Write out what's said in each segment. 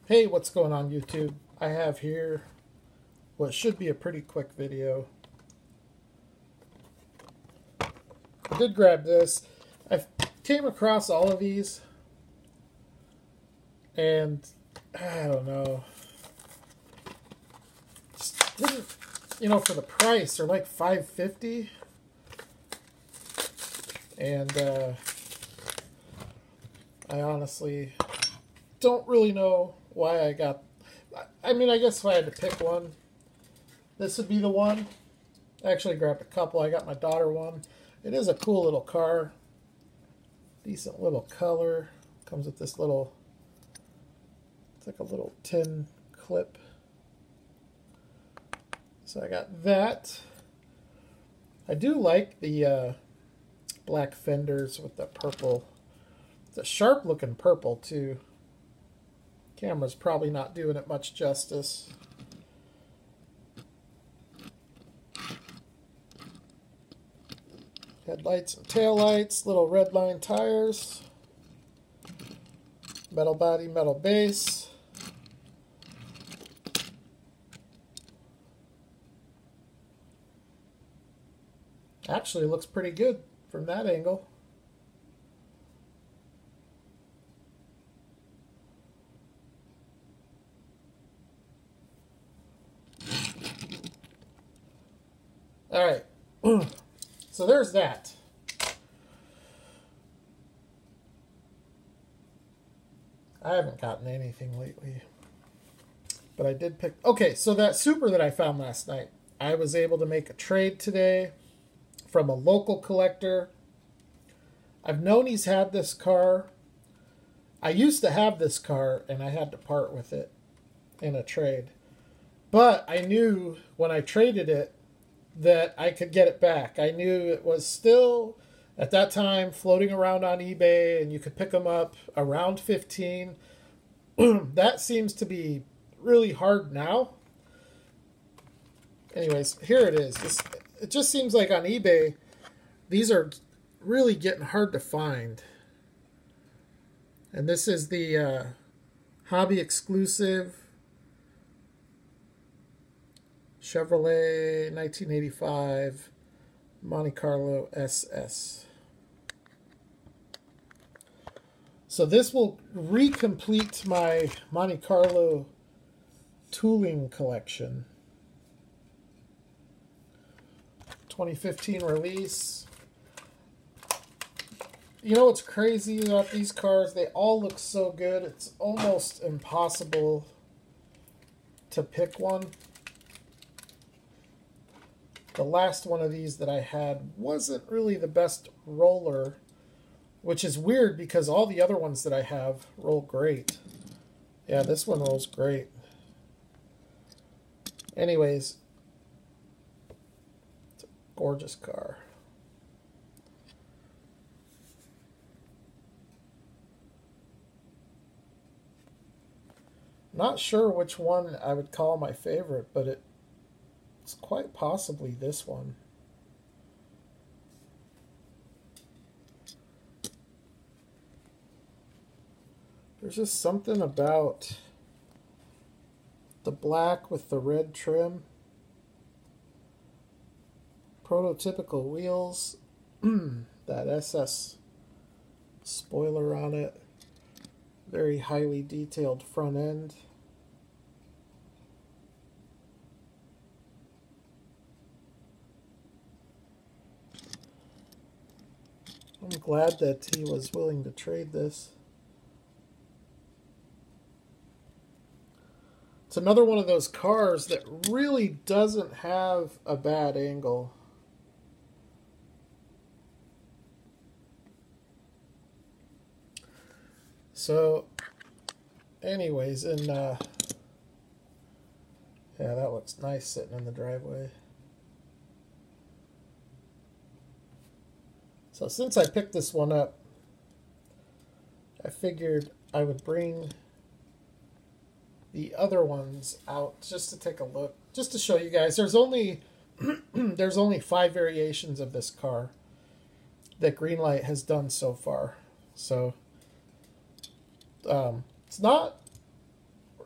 Hey, what's going on YouTube? I have here what should be a pretty quick video. I did grab this. I came across all of these and I don't know. Just didn't, for the price, they're like $5.50. And I honestly don't really know why I got. I mean, I guess if I had to pick one, this would be the one. I actually grabbed a couple. I got my daughter one. It is a cool little car. Decent little color. Comes with this little, it's like a little tin clip. So I got that. I do like the black fenders with the purple. It's a sharp looking purple too. Camera's probably not doing it much justice. Headlights and taillights, little red line tires, metal body, metal base. Actually, looks pretty good from that angle. All right, so there's that. I haven't gotten anything lately, but I did pick. Okay, so that Supra that I found last night, I was able to make a trade today from a local collector. I've known he's had this car. I used to have this car and I had to part with it in a trade. But I knew when I traded it that I could get it back. I knew it was still, at that time, floating around on eBay and you could pick them up around 15. That seems to be really hard now. Anyways, here it is. It just seems like on eBay, these are really getting hard to find. And this is the hobby exclusive Chevrolet 1985 Monte Carlo SS. So this will recomplete my Monte Carlo tooling collection. 2015 release. You know what's crazy about these cars? They all look so good. It's almost impossible to pick one. The last one of these that I had wasn't really the best roller, which is weird because all the other ones that I have roll great. Yeah, this one rolls great. Anyways, it's a gorgeous car. Not sure which one I would call my favorite, but it's quite possibly this one. There's just something about the black with the red trim. Prototypical wheels. That SS spoiler on it. Very highly detailed front end. I'm glad that he was willing to trade this. It's another one of those cars that really doesn't have a bad angle. So, anyways, yeah, that looks nice sitting in the driveway. So since I picked this one up, I figured I would bring the other ones out just to take a look, just to show you guys. There's only there's only 5 variations of this car that Greenlight has done so far. So it's not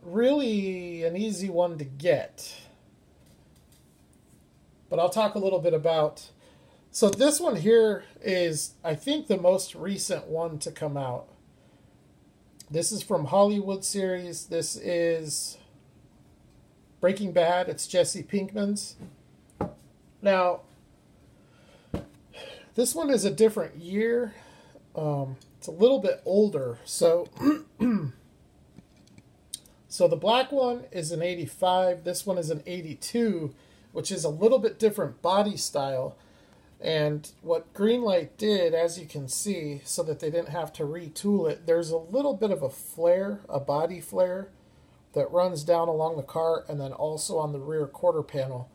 really an easy one to get. But I'll talk a little bit about... So this one here is, I think, the most recent one to come out. This is from Hollywood series. This is Breaking Bad. It's Jesse Pinkman's. Now, this one is a different year. It's a little bit older. So, so the black one is an 85. This one is an 82, which is a little bit different body style. And what Greenlight did, as you can see, so that they didn't have to retool it, there's a little bit of a flare, a body flare, that runs down along the car and then also on the rear quarter panel.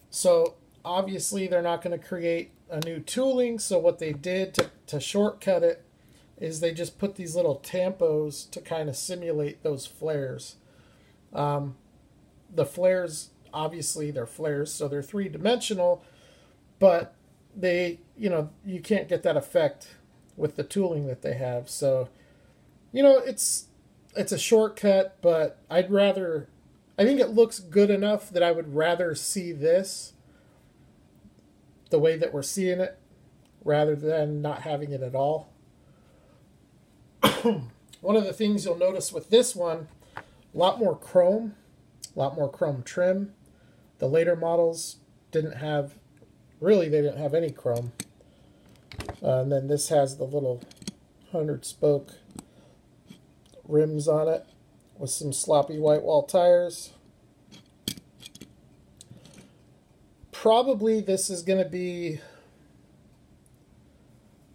So obviously they're not going to create a new tooling, so what they did to shortcut it is they just put these little tampos to kind of simulate those flares. The flares, obviously they're flares, so they're three-dimensional, but they, you can't get that effect with the tooling that they have. So, it's a shortcut, but I think it looks good enough that I would rather see this the way that we're seeing it rather than not having it at all. One of the things you'll notice with this one, a lot more chrome trim. The later models didn't have they didn't have any chrome. And then this has the little 100-spoke rims on it with some sloppy white wall tires. Probably this is going to be,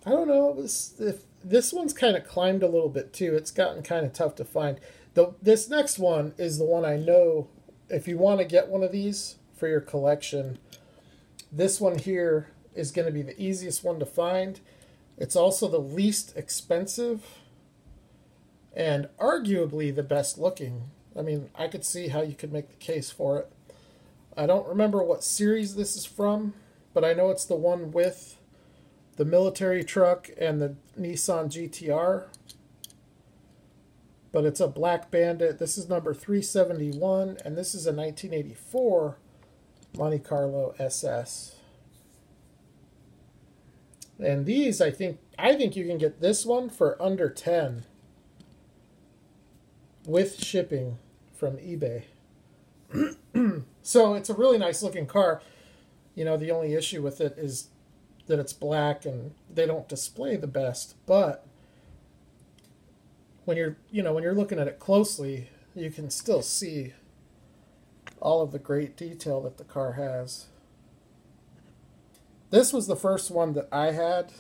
I don't know, this one's kind of climbed a little bit too. It's gotten kind of tough to find. This next one is the one I know, if you want to get one of these for your collection, this one here is going to be the easiest one to find. It's also the least expensive and arguably the best looking. I mean, I could see how you could make the case for it. I don't remember what series this is from, but I know it's the one with the military truck and the Nissan GTR. But it's a black Bandit. This is number 371, and this is a 1984 Monte Carlo SS. And these, I think you can get this one for under 10 with shipping from eBay. So it's a really nice looking car. The only issue with it is that it's black and they don't display the best, but when you're looking at it closely, you can still see all of the great detail that the car has. This was the first one that I had,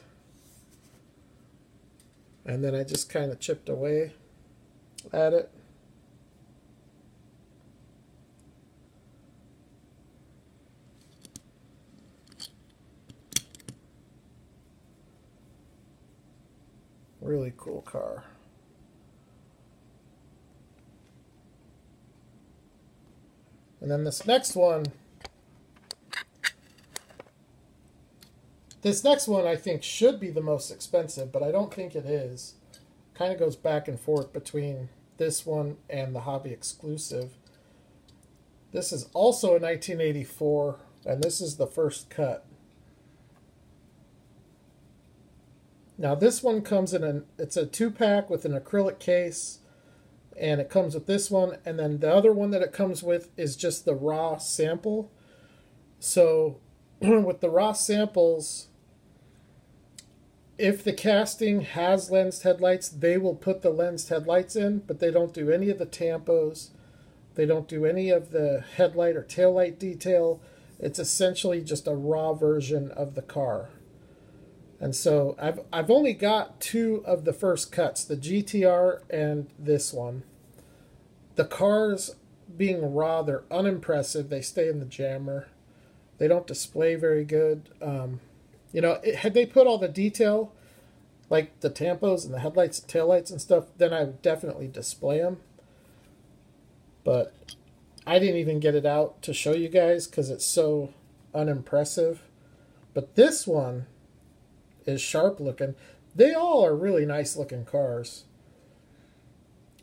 and then I just kind of chipped away at it. Really cool car. And then this next one I think should be the most expensive, but I don't think it is. Kind of goes back and forth between this one and the Hobby Exclusive. This is also a 1984, and this is the first cut. Now this one comes in it's a 2-pack with an acrylic case, and it comes with this one, and then the other one that it comes with is just the raw sample. So with the raw samples, if the casting has lensed headlights, they will put the lensed headlights in, but they don't do any of the tampos. They don't do any of the headlight or taillight detail. It's essentially just a raw version of the car. And so I've only got 2 of the first cuts, the GTR and this one. The cars, being raw, they're unimpressive. They stay in the jammer. They don't display very good. Had they put all the detail, like the tampos and the headlights and taillights and stuff, then I would definitely display them. But I didn't even get it out to show you guys because it's so unimpressive. But this one is sharp looking. They all are really nice looking cars.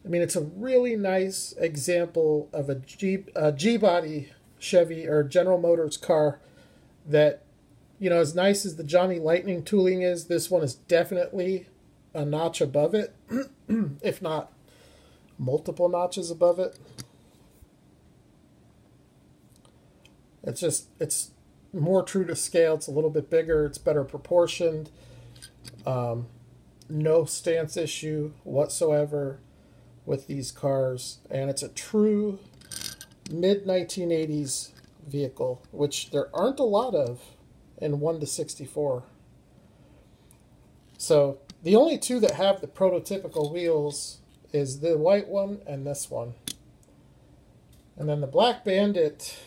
I mean, it's a really nice example of a G-body Chevy or General Motors car that, you know, as nice as the Johnny Lightning tooling is, this one is definitely a notch above it, if not multiple notches above it. It's more true to scale. It's a little bit bigger. It's better proportioned. No stance issue whatsoever with these cars. And it's a true mid-1980s vehicle, which there aren't a lot of in 1 to 64. So the only two that have the prototypical wheels is the white one and this one. And then the Black Bandit,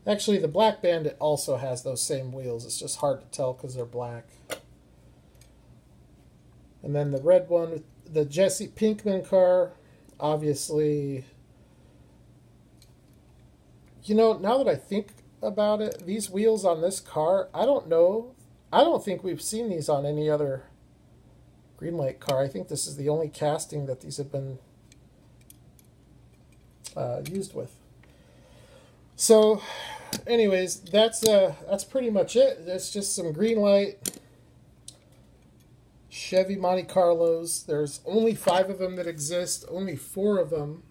actually the Black Bandit also has those same wheels. It's just hard to tell because they're black. And then the red one, the Jesse Pinkman car, obviously, you know, now that I think about it, these wheels on this car, I don't know. I don't think we've seen these on any other Greenlight car. I think this is the only casting that these have been used with. So, anyways, that's pretty much it. It's just some Greenlight Chevy Monte Carlos. There's only 5 of them that exist. Only 4 of them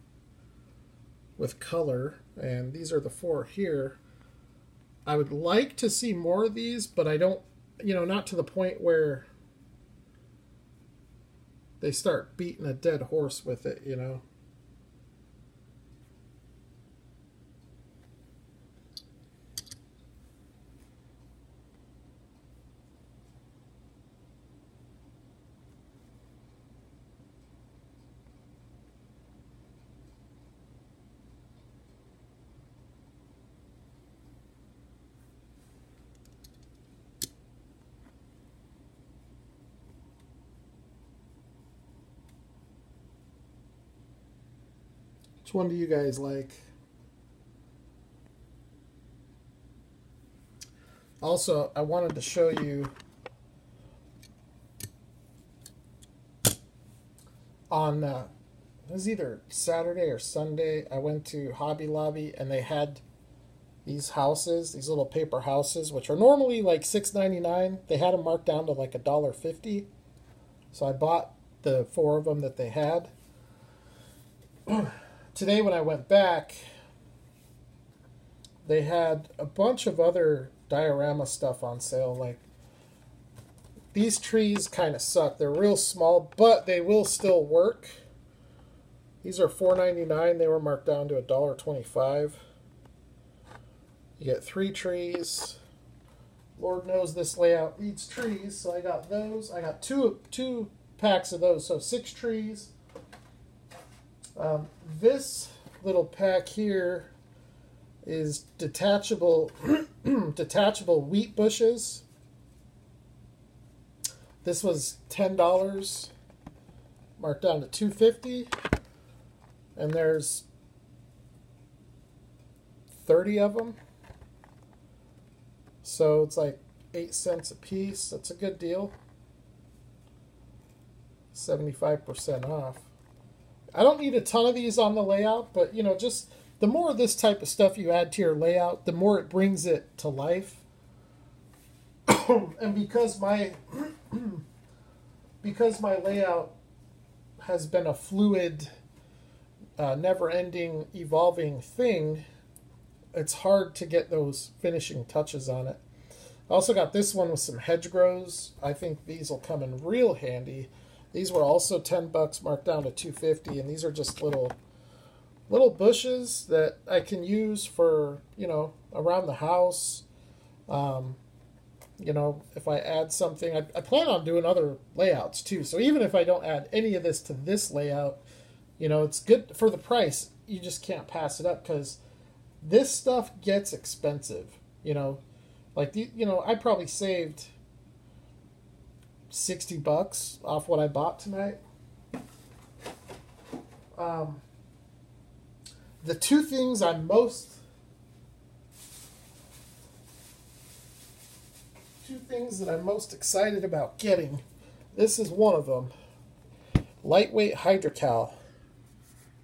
with color, and these are the 4 here. I would like to see more of these, but I don't, you know, not to the point where they start beating a dead horse with it, you know. Which one do you guys like? Also, I wanted to show you on, it was either Saturday or Sunday, I went to Hobby Lobby and they had these houses, these little paper houses, which are normally like $6.99. They had them marked down to like $1.50. So I bought the 4 of them that they had. Today when I went back, they had a bunch of other diorama stuff on sale. Like, these trees kind of suck. They're real small, but they will still work. These are $4.99. They were marked down to $1.25. You get 3 trees. Lord knows this layout needs trees, so I got those. I got two packs of those, so 6 trees. This little pack here is detachable detachable wheat bushes. This was $10, marked down to $2.50, and there's 30 of them. So it's like 8 cents a piece. That's a good deal. 75% off. I don't need a ton of these on the layout, but, you know, just the more of this type of stuff you add to your layout, the more it brings it to life. And because my layout has been a fluid, never-ending, evolving thing, it's hard to get those finishing touches on it. I also got this one with some hedgerows. I think these will come in real handy. These were also $10, marked down to $2.50, and these are just little bushes that I can use for, you know, around the house. You know, if I add something, I plan on doing other layouts too. So even if I don't add any of this to this layout, you know, it's good for the price. You just can't pass it up because this stuff gets expensive. You know, like you know, I probably saved $60 off what I bought tonight. The two things I'm most excited about getting, this is one of them. Lightweight HydraCal.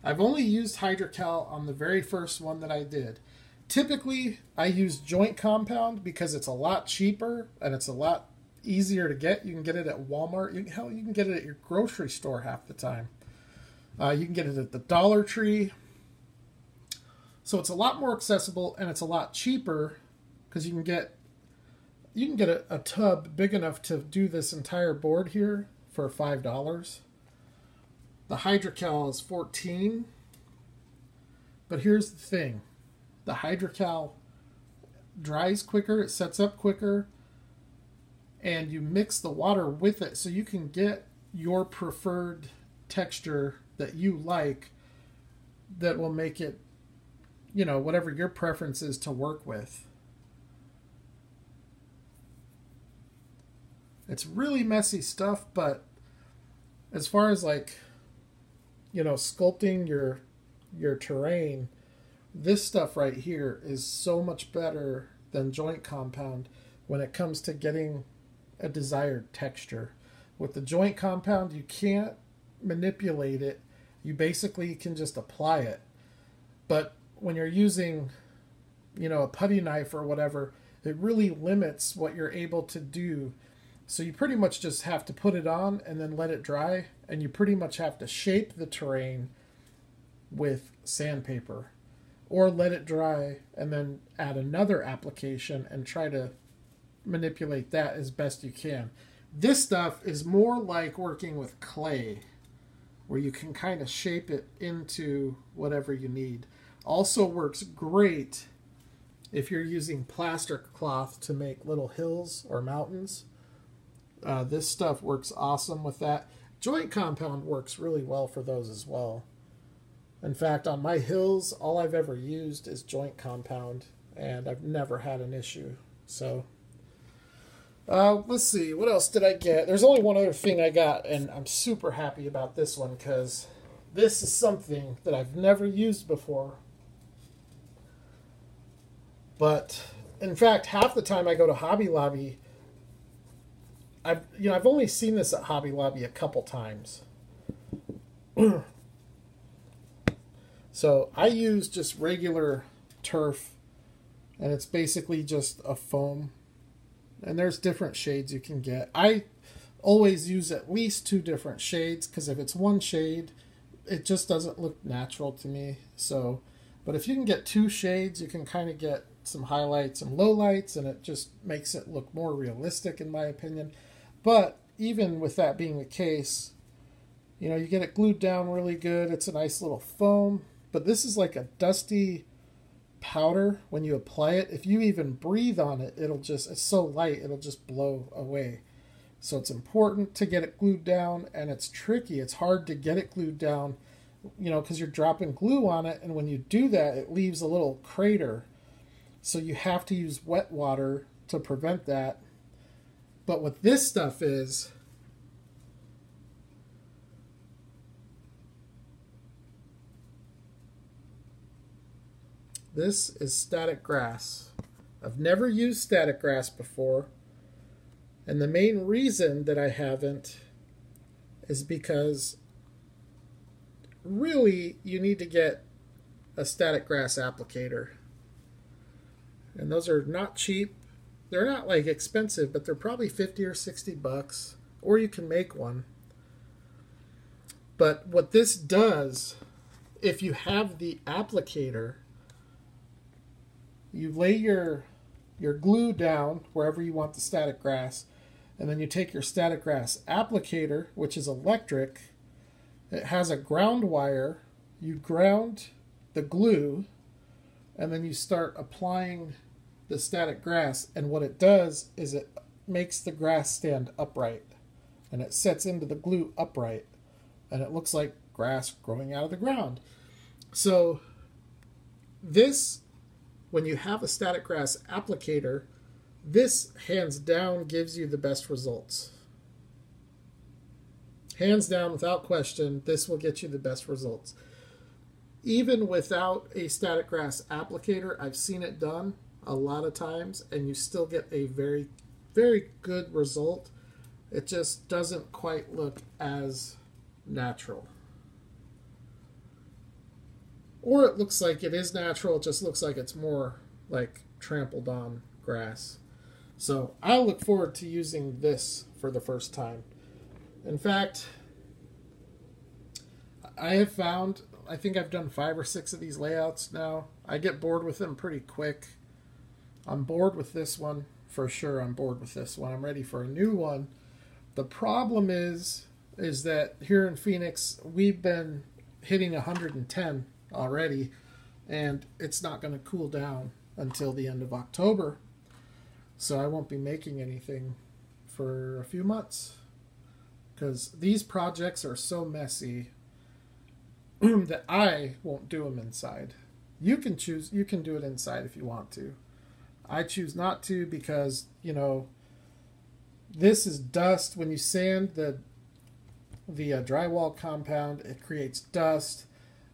I've only used HydraCal on the very first one that I did. Typically, I use joint compound because it's a lot cheaper and it's a lot easier to get. You can get it at Walmart. Hell, you can get it at your grocery store half the time. You can get it at the Dollar Tree. So it's a lot more accessible and it's a lot cheaper because you can get a tub big enough to do this entire board here for $5. The HydraCal is $14. But here's the thing. The HydraCal dries quicker, it sets up quicker, and you mix the water with it so you can get your preferred texture that you like that will make it, whatever your preference is to work with. It's really messy stuff, but as far as sculpting your terrain, this stuff right here is so much better than joint compound when it comes to getting a desired texture. With the joint compound, you can't manipulate it. You basically can just apply it. But when you're using, a putty knife or whatever, it really limits what you're able to do. So you pretty much just have to put it on and then let it dry, and you pretty much have to shape the terrain with sandpaper, or let it dry and then add another application and try to manipulate that as best you can. This stuff is more like working with clay, where you can kind of shape it into whatever you need. Also works great if you're using plaster cloth to make little hills or mountains. This stuff works awesome with that. Joint compound works really well for those as well. In fact, on my hills, all I've ever used is joint compound, and I've never had an issue. So, let's see. What else did I get? There's only one other thing I got, and I'm super happy about this one because this is something that I've never used before. But, in fact, half the time I go to Hobby Lobby, I've only seen this at Hobby Lobby a couple times. So I use just regular turf, and it's basically just a foam. And there's different shades you can get. I always use at least 2 different shades, because if it's one shade, it just doesn't look natural to me. So, but if you can get 2 shades, you can kind of get some highlights and lowlights, and it just makes it look more realistic, in my opinion. But even with that being the case, you get it glued down really good. It's a nice little foam. But this is like a dusty powder when you apply it. If you even breathe on it, it's so light, it'll just blow away. So it's important to get it glued down, and it's tricky. It's hard to get it glued down, because you're dropping glue on it, and when you do that, it leaves a little crater. So you have to use wet water to prevent that. But what this stuff is, this is static grass. I've never used static grass before. And the main reason that I haven't is because really you need to get a static grass applicator. And those are not cheap. They're not like expensive, but they're probably 50 or 60 bucks. Or you can make one. But what this does, if you have the applicator, you lay your glue down wherever you want the static grass, and then you take your static grass applicator, which is electric. It has a ground wire. You ground the glue, and then you start applying the static grass, and what it does is it makes the grass stand upright, and it sets into the glue upright, and it looks like grass growing out of the ground. So this, when you have a static grass applicator, this hands down gives you the best results. Hands down, without question, this will get you the best results. Even without a static grass applicator, I've seen it done a lot of times, and you still get a very, very good result. It just doesn't quite look as natural. Or it looks like it is natural, it just looks like it's more like trampled on grass. So I look forward to using this for the first time. In fact, I have found, I think I've done 5 or 6 of these layouts now. I get bored with them pretty quick. I'm bored with this one, for sure I'm bored with this one. I'm ready for a new one. The problem is that here in Phoenix, we've been hitting 110 already, and it's not going to cool down until the end of October. So I won't be making anything for a few months, because these projects are so messy that I won't do them inside. You can choose, you can do it inside if you want to. I choose not to because, you know, this is dust. When you sand the drywall compound, it creates dust,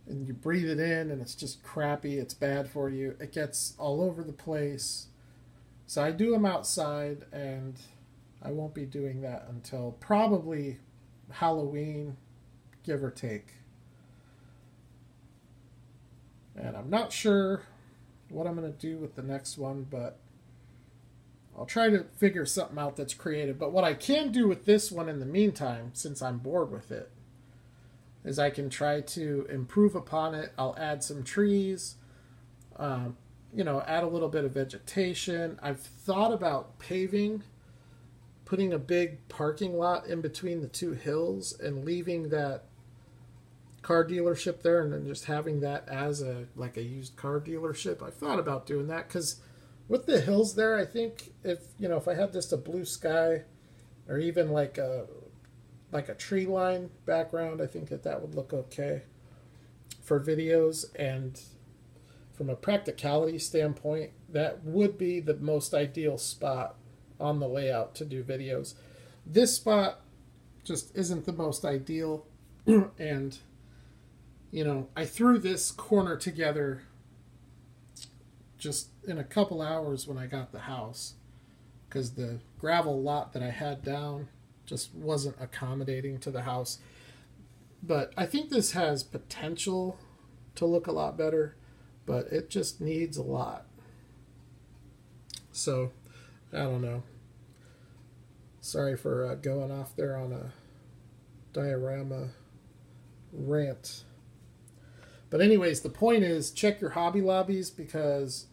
and you breathe it in, and it's just crappy. It's bad for you. It gets all over the place. So I do them outside, and I won't be doing that until probably Halloween, give or take. And I'm not sure what I'm going to do with the next one, but I'll try to figure something out that's creative. But what I can do with this one in the meantime, since I'm bored with it, is I can try to improve upon it. I'll add some trees, you know, add a little bit of vegetation. I've thought about paving, putting a big parking lot in between the two hills and leaving that car dealership there, and then just having that as a like a used car dealership. I thought about doing that because with the hills there, I think if I had just a blue sky or even like a tree line background, I think that would look okay for videos. And from a practicality standpoint, that would be the most ideal spot on the layout to do videos. This spot just isn't the most ideal. And you know, I threw this corner together just in a couple hours when I got the house, because the gravel lot that I had down just wasn't accommodating to the house. But I think this has potential to look a lot better, but it just needs a lot. So, I don't know. Sorry for going off there on a diorama rant. But anyways, the point is, check your Hobby Lobbies, because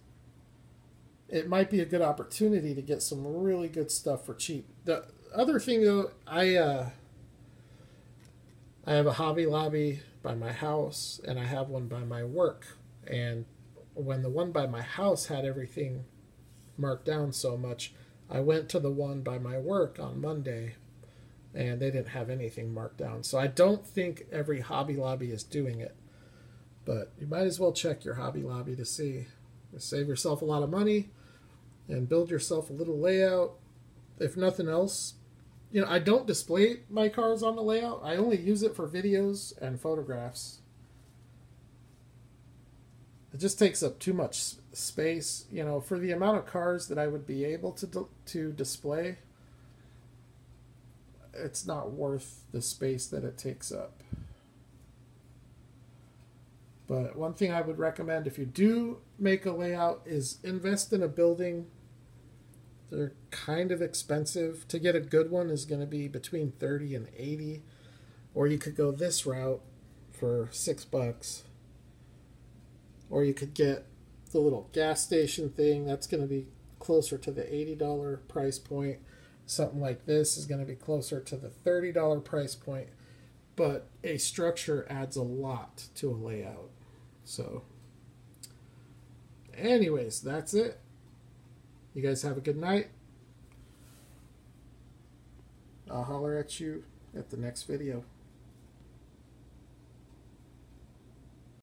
it might be a good opportunity to get some really good stuff for cheap. The other thing, though, I have a Hobby Lobby by my house, and I have one by my work. And when the one by my house had everything marked down so much, I went to the one by my work on Monday, and they didn't have anything marked down. So I don't think every Hobby Lobby is doing it. But you might as well check your Hobby Lobby to see. Save yourself a lot of money and build yourself a little layout. If nothing else, you know, I don't display my cars on the layout. I only use it for videos and photographs. It just takes up too much space. You know, for the amount of cars that I would be able to display, it's not worth the space that it takes up. But one thing I would recommend if you do make a layout is invest in a building. They're kind of expensive. To get a good one is going to be between $30 and $80. Or you could go this route for $6. Or you could get the little gas station thing. That's going to be closer to the $80 price point. Something like this is going to be closer to the $30 price point. But a structure adds a lot to a layout. So, anyways, that's it. You guys have a good night. I'll holler at you at the next video.